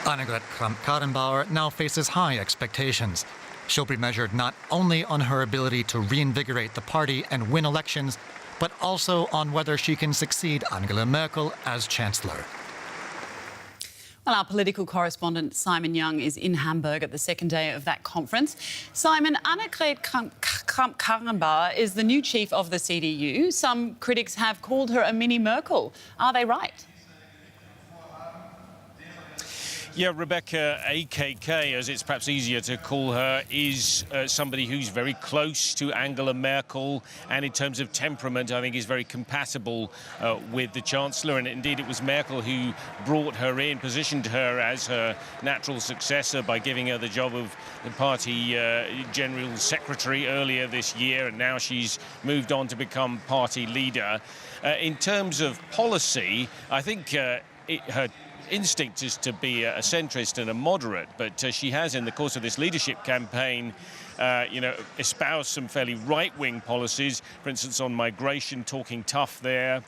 Annegret Kramp-Karrenbauer now faces high expectations. She'll be measured not only on her ability to reinvigorate the party and win elections, but also on whether she can succeed Angela Merkel as Chancellor. Well, our political correspondent Simon Young is in Hamburg at the second day of that conference. Simon, Annegret Kramp-Karrenbauer is the new chief of the CDU. Some critics have called her a mini Merkel. Are they right? Yeah, Rebecca, AKK, as it's perhaps easier to call her, is somebody who's very close to Angela Merkel, and in terms of temperament, I think is very compatible with the Chancellor. And indeed, it was Merkel who brought her in, positioned her as her natural successor by giving her the job of the party general secretary earlier this year, and now she's moved on to become party leader. In terms of policy, I think her instinct is to be a centrist and a moderate, but she has, in the course of this leadership campaign, espoused some fairly right-wing policies, for instance, on migration, talking tough there,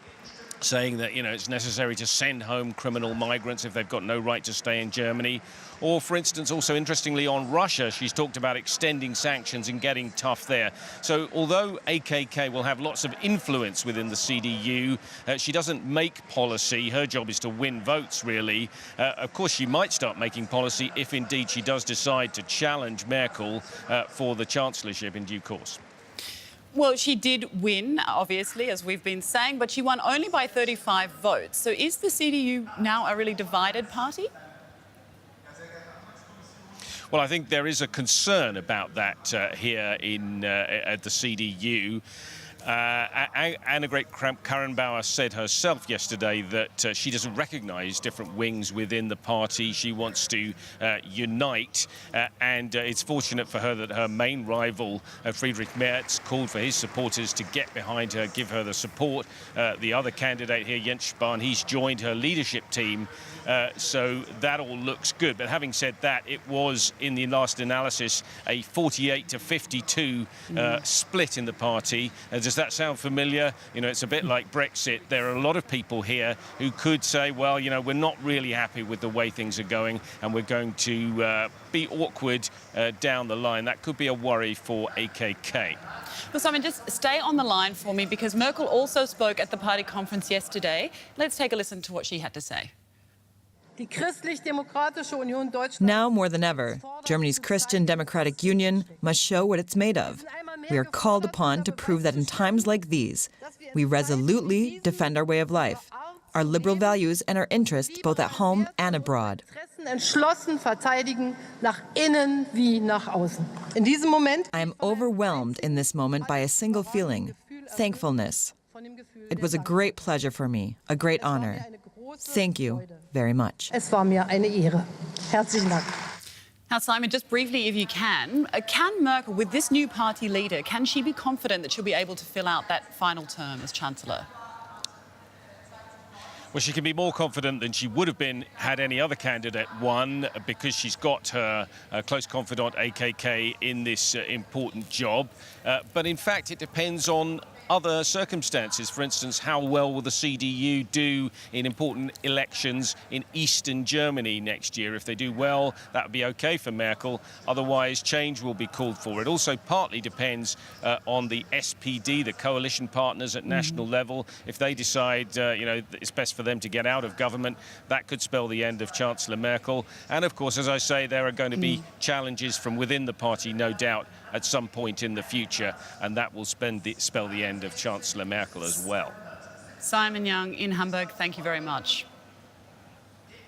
saying that, it's necessary to send home criminal migrants if they've got no right to stay in Germany. Or, for instance, also interestingly on Russia, she's talked about extending sanctions and getting tough there. So although AKK will have lots of influence within the CDU, she doesn't make policy. Her job is to win votes, really. Of course, she might start making policy if indeed she does decide to challenge Merkel for the chancellorship in due course. Well, she did win, obviously, as we've been saying, but she won only by 35 votes. So is the CDU now a really divided party? Well, I think there is a concern about that here at the CDU. Annegret Kramp-Karrenbauer said herself yesterday that she doesn't recognise different wings within the party. She wants to unite, and it's fortunate for her that her main rival, Friedrich Merz, called for his supporters to get behind her, give her the support. The other candidate here, Jens Spahn, he's joined her leadership team, so that all looks good. But having said that, it was, in the last analysis, a 48 to 52 split in the party. Does that sound familiar? It's a bit like Brexit. There are a lot of people here who could say, well, we're not really happy with the way things are going, and we're going to be awkward down the line. That could be a worry for AKK. Well, Simon, just stay on the line for me, because Merkel also spoke at the party conference yesterday. Let's take a listen to what she had to say. Now more than ever, Germany's Christian Democratic Union must show what it's made of. We are called upon to prove that in times like these, we resolutely defend our way of life, our liberal values and our interests both at home and abroad. I am overwhelmed in this moment by a single feeling, thankfulness. It was a great pleasure for me, a great honor. Thank you very much. Now, Simon, just briefly, if you can Merkel, with this new party leader, can she be confident that she'll be able to fill out that final term as Chancellor? Well, she can be more confident than she would have been had any other candidate won, because she's got her close confidant AKK in this important job. But in fact, it depends on other circumstances. For instance, how well will the CDU do in important elections in eastern Germany next year? If they do well, that would be okay for Merkel. Otherwise, change will be called for. It also partly depends on the SPD, the coalition partners at national level. If they decide, it's best for them to get out of government, that could spell the end of Chancellor Merkel. And of course, as I say, there are going to be challenges from within the party, no doubt, at some point in the future, and that will spell the end of Chancellor Merkel as well. Simon Young in Hamburg, thank you very much.